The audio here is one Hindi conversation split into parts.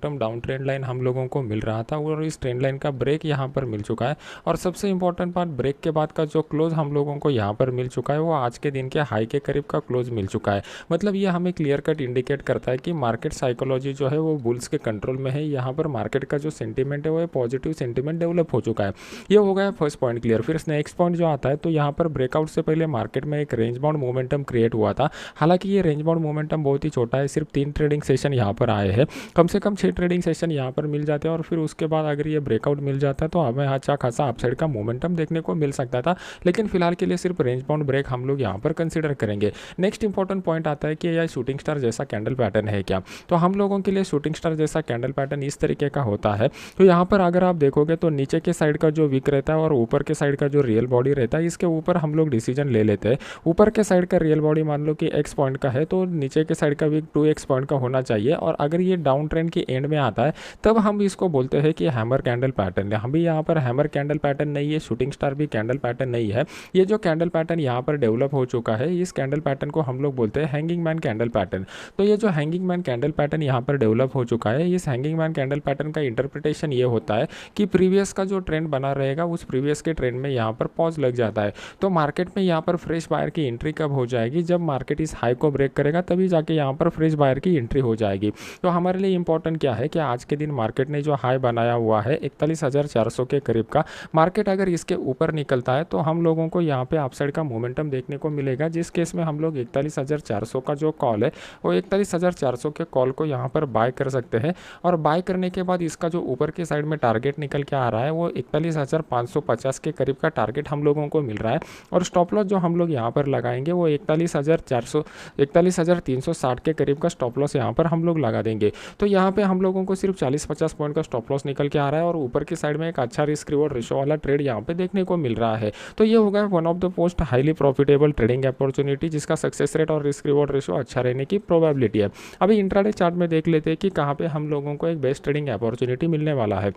Long term down trend line हम लोगों को मिल रहा था और इस ट्रेंड लाइन का ब्रेक यहाँ पर मिल चुका है। और सबसे इंपॉर्टेंट पार्ट, ब्रेक के बाद का जो क्लोज हम लोगों को यहाँ पर मिल चुका है वो आज के दिन के हाई के करीब का क्लोज मिल चुका है। मतलब ये हमें क्लियर कट इंडिकेट करता है कि मार्केट साइकोलॉजी जो है वो बुल्स के कंट्रोल में है। यहाँ पर मार्केट का जो सेंटीमेंट है वो पॉजिटिव सेंटीमेंट डेवलप हो चुका है। ये हो गया फर्स्ट पॉइंट क्लियर। फिर नेक्स्ट पॉइंट जो आता है, तो यहाँ पर ब्रेकआउट से पहले मार्केट में एक रेंज बाउंड मोमेंटम क्रिएट हुआ था। हालांकि ये रेंज बाउंड मोमेंटम बहुत ही छोटा है, सिर्फ 3 ट्रेडिंग सेशन यहाँ पर आए हैं। कम से कम 6 ट्रेडिंग सेशन यहाँ पर मिल जाते हैं और फिर उसके बाद अगर ये ब्रेकआउट मिल जाता है तो हमें अच्छा खासा अपसाइड का मोमेंटम देखने को मिल सकता था। लेकिन फिलहाल के लिए सिर्फ रेंज बाउंड ब्रेक हम लोग यहाँ पर कंसिडर करेंगे। नेक्स्ट इंपॉर्टेंट पॉइंट आता है कि यह शूटिंग स्टार जैसा कैंडल पैटर्न है क्या। तो हम लोगों के लिए शूटिंग स्टार जैसा कैंडल पैटर्न इस तरीके का होता है। तो यहाँ पर अगर आप देखोगे तो नीचे के साइड का जो विक रहता है और ऊपर के साइड का जो रियल बॉडी रहता है, इसके ऊपर हम लोग डिसीजन ले लेते हैं। ऊपर के साइड का रियल बॉडी मान लो कि x पॉइंट का है तो नीचे के साइड का विक 2x पॉइंट का होना चाहिए। और अगर ये डाउन ट्रेंड की एंड में आता है तब हम इसको बोलते हैं कि हैमर कैंडल पैटर्न है। हम भी यहाँ पर हैमर कैंडल पैटर्न नहीं है, शूटिंग स्टार भी कैंडल पैटर्न नहीं है। ये जो कैंडल पैटर्न यहाँ पर डेवलप हो चुका है, इस कैंडल पैटर्न को हम लोग बोलते हैं हैंगिंग मैन कैंडल पैटर्न। तो ये जो हैंगिंग मैन कैंडल पैटर्न यहाँ पर डेवलप हो चुका है, इस हैंगिंग मैन कैंडल पैटर्न का इंटरप्रिटेशन ये होता है कि प्रीवियस का जो ट्रेंड बना रहेगा उस प्रीवियस के ट्रेंड में यहाँ पर पॉज लग जाता है। तो मार्केट में यहाँ पर फ्रेश बायर की एंट्री कब हो जाएगी, जब मार्केट इस हाई को ब्रेक करेगा तभी जाके यहाँ पर फ्रेश बायर की एंट्री हो जाएगी। तो हमारे लिए इंपॉर्टेंट क्या है कि आज के दिन मार्केट ने जो हाई बनाया हुआ है 41,400 के करीब का, मार्केट अगर इसके ऊपर निकलता है तो हम लोगों को यहाँ पे अपसाइड का मोमेंटम देखने को मिलेगा। जिस केस में हम लोग 41,400 का जो कॉल है वो 41,400 के कॉल को यहाँ पर बाय कर सकते हैं। और बाय करने के बाद इसका जो ऊपर की साइड में टारगेट निकल के आ रहा है वो 41,550 के करीब का टारगेट हम लोगों को मिल रहा है। और स्टॉप लॉस जो हम लोग यहाँ पर लगाएंगे वो 41,360 के करीब का स्टॉप लॉस यहाँ पर हम लोग लगा देंगे। तो यहाँ पे हम लोगों को सिर्फ 40-50 पॉइंट का स्टॉप लॉस निकल के आ रहा है और ऊपर की साइड में एक अच्छा रिस्क रिवॉर्ड रेशो वाला ट्रेड यहाँ पे देखने को मिल रहा है। तो ये होगा one of the most highly profitable trading opportunity जिसका सक्सेस रेट और रिस्क रिवॉर्ड रेशो अच्छा रहने की प्रोबेबिलिटी है। अभी इंट्राडे चार्ट में देख लेते हैं कि कहाँ पे हम लोगों को एक बेस्ट ट्रेडिंग अपॉर्चुनिटी मिलने वाला है।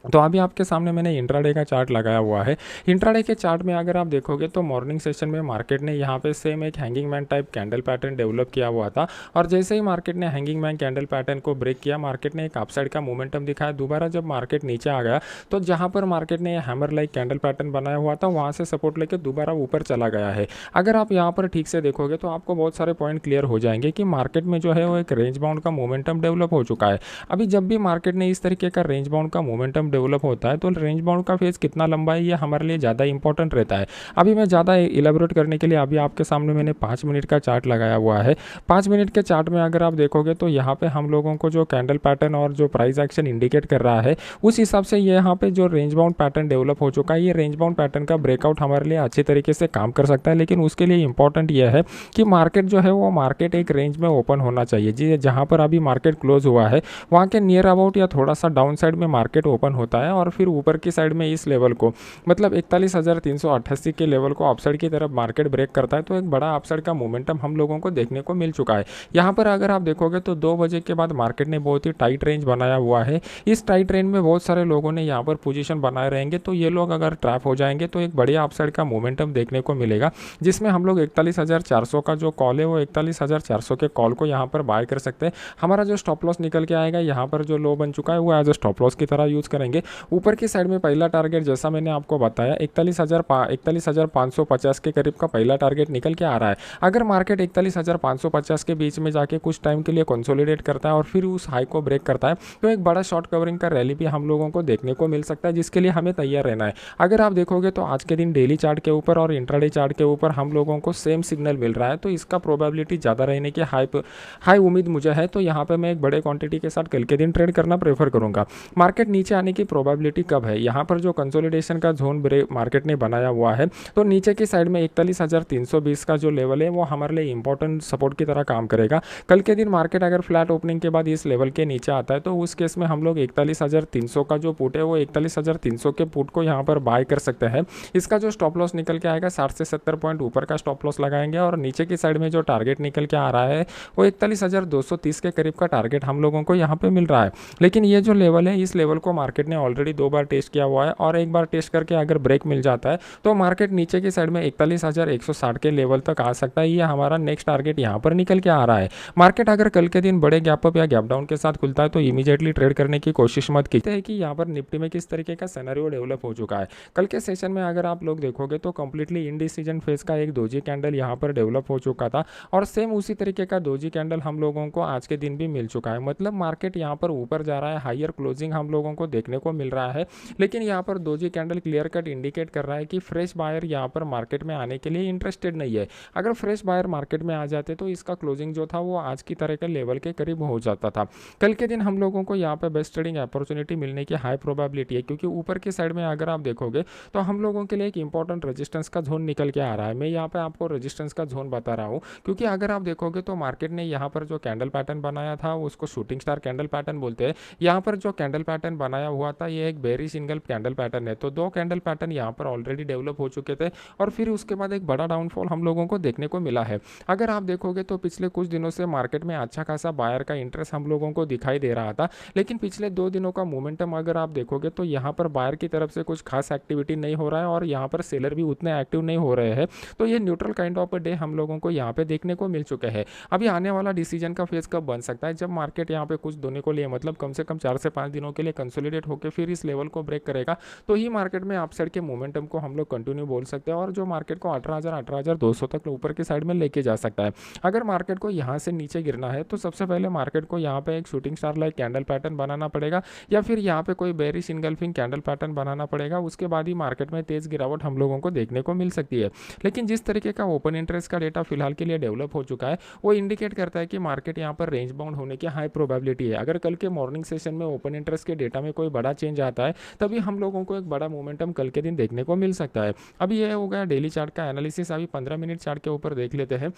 तो अभी आपके सामने मैंने इंट्राडे का चार्ट लगाया हुआ है। इंट्राडे के चार्ट में अगर आप देखोगे तो मॉर्निंग सेशन में मार्केट ने यहाँ पे सेम एक hanging man type candle pattern develop किया हुआ था। और जैसे ही मार्केट ने हैंगिंग मैन कैंडल पैटर्न को ब्रेक किया, मार्केट ने एक अपसाइड का मोमेंटम दिखाया। दोबारा जब मार्केट नीचे आ गया तो जहाँ पर मार्केट ने हैमर लाइक कैंडल पैटर्न बनाया हुआ था वहाँ से सपोर्ट लेकर दोबारा ऊपर चला गया है। अगर आप यहाँ पर ठीक से देखोगे तो आपको बहुत सारे पॉइंट क्लियर हो जाएंगे कि मार्केट में जो है वो एक रेंज बाउंड का मोमेंटम डेवलप हो चुका है। अभी जब भी मार्केट ने इस तरीके का रेंज बाउंड का मोमेंटम डेवलप होता है तो रेंज बाउंड का फेज कितना लंबा है ये हमारे लिए ज़्यादा इंपॉर्टेंट रहता है। अभी मैं ज़्यादा इलेबोरेट करने के लिए अभी आपके सामने मैंने 5 मिनट का चार्ट लगाया हुआ है। 5 मिनट के चार्ट में अगर आप देखोगे तो यहाँ पे हम लोगों को जो कैंडल पैटर्न और जो प्राइस एक्शन इंडिकेट कर रहा है उस हिसाब से यहाँ पे जो रेंज बाउंड पैटर्न डेवलप हो चुका है, ये रेंज बाउंड पैटर्न का ब्रेकआउट हमारे लिए अच्छे तरीके से काम कर सकता है। लेकिन उसके लिए इंपॉर्टेंट यह है कि मार्केट जो है वो मार्केट एक रेंज में ओपन होना चाहिए। जी, जहाँ पर अभी मार्केट क्लोज हुआ है वहाँ के नियर अबाउट या थोड़ा सा डाउन साइड में मार्केट ओपन होता है और फिर ऊपर की साइड में इस लेवल को मतलब 41,388 के लेवल को अपसाइड की तरफ मार्केट ब्रेक करता है तो एक बड़ा अपसाइड का मोमेंटम हम लोगों को देखने को मिल चुका है। यहाँ पर अगर आप देखोगे तो 2 बजे के बाद मार्केट ने बहुत ही टाइट रेंज बनाया हुआ है। इस टाइट रेंज में बहुत सारे लोगों ने यहाँ पर पोजीशन बनाए रहेंगे तो ये लोग अगर ट्रैप हो जाएंगे तो एक बढ़िया अपसाइड का मोमेंटम देखने को मिलेगा, जिसमें हम लोग 41,400 का जो कॉल है वो 41,400 के कॉल को यहाँ पर बाय कर सकते हैं। हमारा जो स्टॉप लॉस निकल के आएगा यहाँ पर जो लो बन चुका है वो एज अ स्टॉप लॉस की तरह यूज करेंगे। ऊपर की साइड में पहला टारगेट जैसा मैंने आपको बताया 41,550 के करीब का पहला टारगेट निकल के आ रहा है। अगर मार्केट 41,550 के बीच में जाके कुछ टाइम के लिए कंसोलिडेट करता है और फिर उस हाई को ब्रेक करता है तो एक बड़ा शॉर्ट कवरिंग का रैली भी हम लोगों को देखने को मिल सकता है, जिसके लिए हमें तैयार रहना है। अगर आप देखोगे तो आज के दिन डेली चार्ट के ऊपर और इंट्राडे चार्ट के ऊपर हम लोगों को सेम सिग्नल मिल रहा है तो इसका प्रोबेबिलिटी ज़्यादा रहने की हाई उम्मीद मुझे है। तो यहाँ पर मैं एक बड़े क्वांटिटी के साथ कल के दिन ट्रेड करना प्रेफर करूँगा। मार्केट नीचे आने की प्रोबेबिलिटी कब है, यहाँ पर जो कंसोलिडेशन का जोन ब्रेक मार्केट ने बनाया हुआ है तो नीचे की साइड में 41,320 का जो लेवल है वो हमारे लिए इंपॉर्टेंट सपोर्ट की तरह काम करेगा। कल के दिन मार्केट अगर फ्लैट ओपनिंग के बाद इस लेवल के नीचे आता है तो उस केस में हम लोग 41,300 का जो पुट है वो 41,300 के पुट को यहाँ पर बाय कर सकते हैं। इसका जो स्टॉप लॉस निकल के आएगा 60 से 70 पॉइंट ऊपर का स्टॉप लॉस लगाएंगे और नीचे की साइड में जो टारगेट निकल के आ रहा है वो 41,230 के करीब का टारगेट हम लोगों को यहाँ पे मिल रहा है। लेकिन ये जो लेवल है इस लेवल को मार्केट मार्केट ने ऑलरेडी 2 बार टेस्ट किया हुआ है और एक बार टेस्ट करके अगर ब्रेक मिल जाता है तो मार्केट नीचे की साइड में 41,160 के लेवल तक आ सकता है। ये हमारा नेक्स्ट टारगेट यहाँ पर निकल के आ रहा है। मार्केट अगर कल के दिन बड़े गैप अप या गैप डाउन के साथ खुलता है तो इमीडिएटली ट्रेड करने की कोशिश मत कीजिए कि यहाँ पर निफ्टी में किस तरीके का सिनेरियो डेवलप हो चुका है। कल के सेशन में अगर आप लोग देखोगे तो कंप्लीटली इनडिसीजन फेज का एक दोजी कैंडल यहाँ पर डेवलप हो चुका था और सेम उसी तरीके का दोजी कैंडल हम लोगों को आज के दिन भी मिल चुका है। मतलब मार्केट यहाँ पर ऊपर जा रहा है, हायर क्लोजिंग हम लोगों को देखने को मिल रहा है, लेकिन यहाँ पर doji candle clear cut indicate कर रहा है कि फ्रेश बायर यहाँ पर मार्केट में आने के लिए इंटरेस्टेड नहीं है। अगर फ्रेश बायर मार्केट में आ जाते तो इसका क्लोजिंग जो था वो आज की तरह के लेवल के करीब हो जाता था। कल के दिन हम लोगों को यहाँ पे बेस्ट ट्रेडिंग अपॉर्चुनिटी मिलने की हाई प्रोबेबिलिटी है, क्योंकि ऊपर की साइड में अगर आप देखोगे तो हम लोगों के लिए एक इंपॉर्टेंट रेजिस्टेंस का जोन निकल के आ रहा है। मैं यहाँ पे आपको रेजिस्टेंस का जोन बता रहा हूँ क्योंकि अगर आप देखोगे तो मार्केट ने यहाँ पर जो कैंडल पैटर्न बनाया था उसको शूटिंग स्टार कैंडल पैटर्न बोलते हैं। यहाँ पर जो कैंडल पैटर्न बनाया हुआ था ये एक बेरी सिंगल कैंडल पैटर्न है। तो 2 कैंडल पैटर्न यहाँ पर ऑलरेडी डेवलप हो चुके थे और फिर उसके बाद एक बड़ा डाउनफॉल हम लोगों को देखने को मिला है। अगर आप देखोगे तो पिछले कुछ दिनों से मार्केट में अच्छा खासा बायर का इंटरेस्ट हम लोगों को दिखाई दे रहा था, लेकिन पिछले 2 दिनों का मोमेंटम अगर आप देखोगे तो यहाँ पर बायर की तरफ से कुछ खास एक्टिविटी नहीं हो रहा है और यहाँ पर सेलर भी उतने एक्टिव नहीं हो रहे हैं। तो ये न्यूट्रल काइंड ऑफ डे हम लोगों को यहाँ पे देखने को मिल चुके हैं। अभी आने वाला डिसीजन का फेज कब बन सकता है, जब मार्केट यहाँ पे कुछ दोनों को लिए मतलब कम से कम 4 से 5 दिनों के लिए कंसोलिडेट होकर फिर इस लेवल को ब्रेक करेगा तो ही मार्केट में अपसाइड के मोमेंटम को हम लोग कंटिन्यू बोल सकते हैं और जो मार्केट को 18,200 तक ऊपर की साइड में लेके जा सकता है। अगर मार्केट को यहाँ से नीचे गिरना है तो सबसे पहले मार्केट को यहाँ पे एक shooting star like candle pattern बनाना पड़ेगा या फिर यहाँ पे कोई बेरिश इनगल्फिंग कैंडल पैटर्न बनाना पड़ेगा। उसके बाद ही मार्केट में तेज गिरावट हम लोगों को देखने को मिल सकती है। लेकिन जिस तरीके का ओपन इंटरेस्ट का डेटा फिलहाल के लिए डेवलप हो चुका है वो इंडिकेट करता है कि मार्केट यहाँ पर रेंज बाउंड होने की हाई प्रोबेबिलिटी है। अगर कल के मॉर्निंग सेशन में ओपन इंटरेस्ट के डेटा में कोई बड़ा चेंज आता है तभी हम लोगों को एक बड़ा मोमेंटम कल के दिन देखने को मिल सकता है। अभी यह हो गया डेली चार्ट का एनालिसिस। अभी 15 मिनट चार्ट के ऊपर देख लेते हैं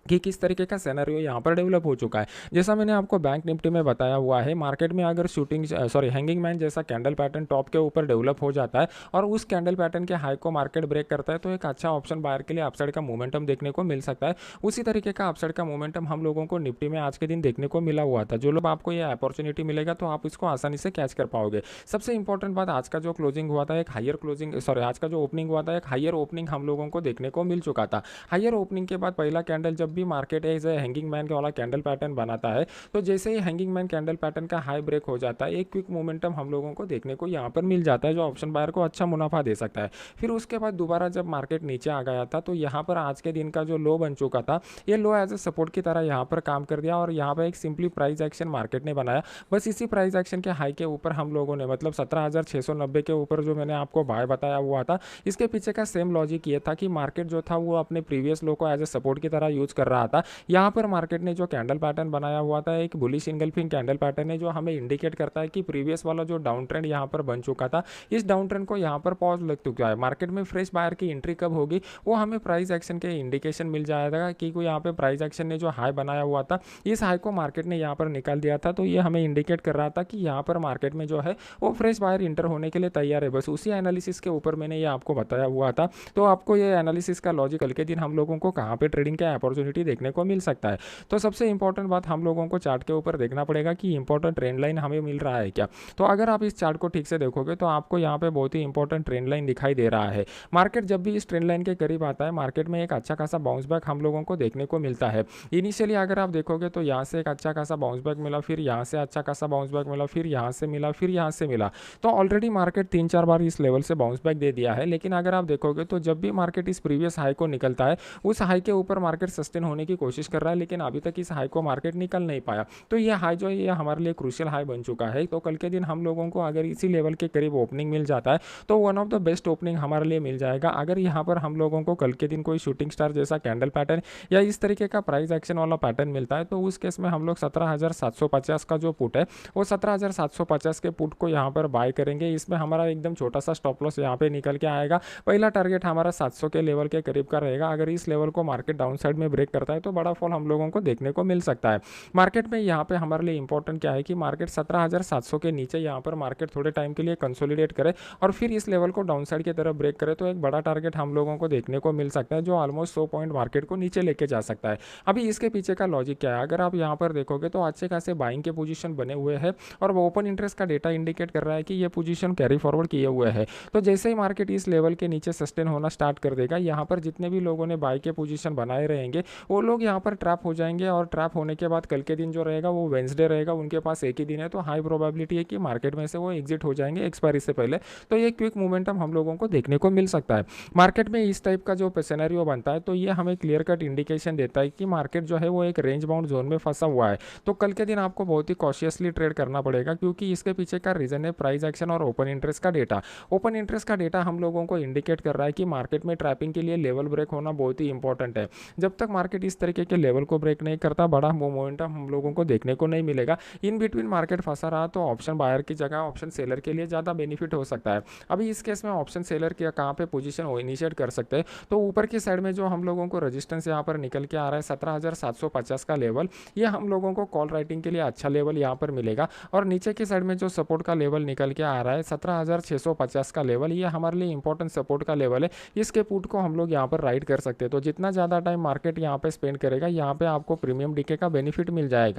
कि किस तरीके का सिनेरियो यहाँ पर डेवलप हो चुका है। जैसा मैंने आपको बैंक निफ्टी में बताया हुआ है, मार्केट में अगर हैंगिंग मैन जैसा कैंडल पैटर्न टॉप के ऊपर डेवलप हो जाता है और उस कैंडल पैटर्न के हाई को मार्केट ब्रेक करता है तो एक अच्छा ऑप्शन बायर के लिए अपसाइड का मोमेंटम देखने को मिल सकता है। उसी तरीके का अपसाइड का मोमेंटम हम लोगों को निफ्टी में आज के दिन देखने को मिला हुआ था। जो लोग आपको ये अपॉर्चुनिटी मिलेगा तो आप इसको आसानी से कैच कर पाओगे। सबसे इंपॉर्टेंट बात, आज का जो क्लोजिंग हुआ था एक आज का जो ओपनिंग हुआ था एक हायर ओपनिंग हम लोगों को देखने को मिल चुका था। हायर ओपनिंग के बाद पहला कैंडल जब भी मार्केट हैंगिंग मैन वाला कैंडल पैटर्न बनाता है तो जैसे ही हैंगिंग मैन कैंडल पैटर्न का हाई ब्रेक हो जाता है एक क्विक मोमेंटम हम लोगों को देखने को यहाँ पर मिल जाता है जो ऑप्शन बायर को अच्छा मुनाफा दे सकता है। फिर उसके बाद दोबारा जब मार्केट नीचे आ गया था तो यहाँ पर आज के दिन का जो लो बन चुका था ये लो एज ए सपोर्ट की तरह यहाँ पर काम कर दिया और यहाँ पर एक सिंपली प्राइस एक्शन मार्केट ने बनाया। बस इसी प्राइस एक्शन के हाई के ऊपर हम लोगों ने मतलब 17,690 के ऊपर जो मैंने आपको बाय बताया हुआ था इसके पीछे का सेम लॉजिक ये था कि मार्केट जो था वो अपने प्रीवियस लो को एज ए सपोर्ट की तरह यूज कर रहा था। यहाँ पर मार्केट ने जो कैंडल पैटर्न बनाया हुआ था एक बुलिश इंगल्फिंग कैंडल पैटर्न है जो हमें इंडिकेट करता है कि प्रीवियस वाला जो डाउन ट्रेंड यहाँ पर बन चुका था इस डाउन ट्रेंड को यहाँ पर पॉज लग चुका है। मार्केट में फ्रेश बायर की एंट्री कब होगी वो हमें प्राइस एक्शन के इंडिकेशन मिल जाएगा कि कोई यहाँ पे प्राइस एक्शन ने जो हाई बनाया हुआ था इस हाई को मार्केट ने यहाँ पर निकाल दिया था। तो ये हमें इंडिकेट कर रहा था कि यहाँ पर मार्केट में जो है वो फ्रेश बायर इंटर होने के लिए तैयार है। बस उसी एनालिसिस के ऊपर मैंने ये आपको बताया हुआ था। तो आपको ये एनालिसिस का लॉजिक कल के दिन हम लोगों को कहाँ पे ट्रेडिंग का अपॉर्चुनिटी देखने को मिल सकता है। तो सबसे इंपॉर्टेंट बात हम लोगों को चार्ट के ऊपर देखना पड़ेगा कि इंपॉर्टेंट ट्रेंड लाइन हमें मिल रहा है क्या। तो अगर आप इस चार्ट को ठीक से देखोगे तो आपको यहाँ पे बहुत ही इंपॉर्टेंट ट्रेंड लाइन दिखाई दे रहा है। मार्केट जब भी इस ट्रेंड लाइन के करीब आता है मार्केट में एक अच्छा खासा बाउंस बैक हम लोगों को देखने को मिलता है। इनिशियली अगर आप देखोगे तो यहाँ से एक अच्छा खासा बाउंस बैक मिला, फिर यहाँ से अच्छा खासा बाउंस बैक मिला, फिर यहाँ से मिला, फिर यहाँ से मिला। तो ऑलरेडी मार्केट 3-4 बार इस लेवल से बाउंस बैक दे दिया है। लेकिन अगर आप देखोगे तो जब भी मार्केट इस प्रीवियस हाई को निकलता है उस हाई के ऊपर मार्केट सस्टेन होने की कोशिश कर रहा है, लेकिन अभी तक इस हाई को मार्केट निकल नहीं पाया। तो ये हाई जो है ये हमारे लिए क्रूशियल हाई बन चुका है। तो कल के दिन हम लोगों को अगर इसी लेवल के करीब ओपनिंग मिल जाता है तो one of the best opening हमारे लिए मिल जाएगा। अगर यहाँ पर हम लोगों को कल के दिन कोई शूटिंग स्टार जैसा कैंडल पैटर्न या इस तरीके का प्राइस एक्शन वाला पैटर्न मिलता है तो उस केस में हम लोग 17,750 का जो पुट है वो 17,750 के पुट को यहाँ पर बाय करेंगे। इसमें हमारा एकदम छोटा सा स्टॉप लॉस यहाँ पे निकल के आएगा। पहला टारगेट हमारा 700 के लेवल के करीब का रहेगा। अगर इस लेवल को मार्केट डाउन साइड में ब्रेक ब्रेक करता है तो बड़ा फॉल हम लोगों को देखने को मिल सकता है। मार्केट में यहाँ पे हमारे लिए इंपॉर्टेंट क्या है कि मार्केट 17,700 के नीचे यहाँ पर मार्केट थोड़े टाइम के लिए कंसोलिडेट करे और फिर इस लेवल को डाउन साइड की तरफ ब्रेक करे तो एक बड़ा टारगेट हम लोगों को देखने को मिल सकता है जो ऑलमोस्ट 100 पॉइंट मार्केट को नीचे लेके जा सकता है। अभी इसके पीछे का लॉजिक क्या है, अगर आप यहाँ पर देखोगे तो अच्छे खासे बाइंग के पोजीशन बने हुए हैं और ओपन इंटरेस्ट का डेटा इंडिकेट कर रहा है कि ये पोजीशन कैरी फॉरवर्ड किए हुए है। तो जैसे ही मार्केट इस लेवल के नीचे सस्टेन होना स्टार्ट कर देगा, यहाँ पर जितने भी लोगों ने बाई के पोजीशन बनाए रहेंगे वो लोग यहाँ पर ट्रैप हो जाएंगे और ट्रैप होने के बाद कल के दिन जो रहेगा वो वेंसडे रहेगा, उनके पास एक ही दिन है तो हाई प्रोबेबिलिटी है कि मार्केट में से वो एग्जिट हो जाएंगे एक्सपायरी से पहले। तो ये क्विक मोमेंटम हम लोगों को देखने को मिल सकता है। मार्केट में इस टाइप का जो सिनेरियो बनता है तो ये हमें क्लियर कट इंडिकेशन देता है कि मार्केट जो है वो एक रेंज बाउंड जोन में फंसा हुआ है। तो कल के दिन आपको बहुत ही कॉशियसली ट्रेड करना पड़ेगा क्योंकि इसके पीछे का रीजन है प्राइस एक्शन और ओपन इंटरेस्ट का डेटा। ओपन इंटरेस्ट का डेटा हम लोगों को इंडिकेट कर रहा है कि मार्केट में ट्रैपिंग के लिए लेवल ब्रेक होना बहुत ही इंपॉर्टेंट है। जब तक मार्केट इस तरीके के लेवल को ब्रेक नहीं करता बड़ा मोमेंटम हम लोगों को देखने को नहीं मिलेगा। इन बिटवीन मार्केट फंसा रहा तो ऑप्शन बायर की जगह ऑप्शन सेलर के लिए ज़्यादा बेनिफिट हो सकता है। अभी इस केस में ऑप्शन सेलर के कहाँ पे पोजीशन इनिशिएट कर सकते हैं तो ऊपर की साइड में जो हम लोगों को रेजिस्टेंस यहाँ पर निकल के आ रहा है 17,750 का लेवल, ये हम लोगों को कॉल राइटिंग के लिए अच्छा लेवल यहाँ पर मिलेगा। और नीचे की साइड में जो सपोर्ट का लेवल निकल के आ रहा है 17,650 का लेवल, ये हमारे लिए इंपॉर्टेंट सपोर्ट का लेवल है। इसके पुट को हम लोग यहाँ पर राइड कर सकते हैं। तो जितना ज़्यादा टाइम मार्केट यहाँ पे स्पेंड करेगा यहाँ पे आपको प्रीमियम डीके का बेनिफिट मिल जाएगा।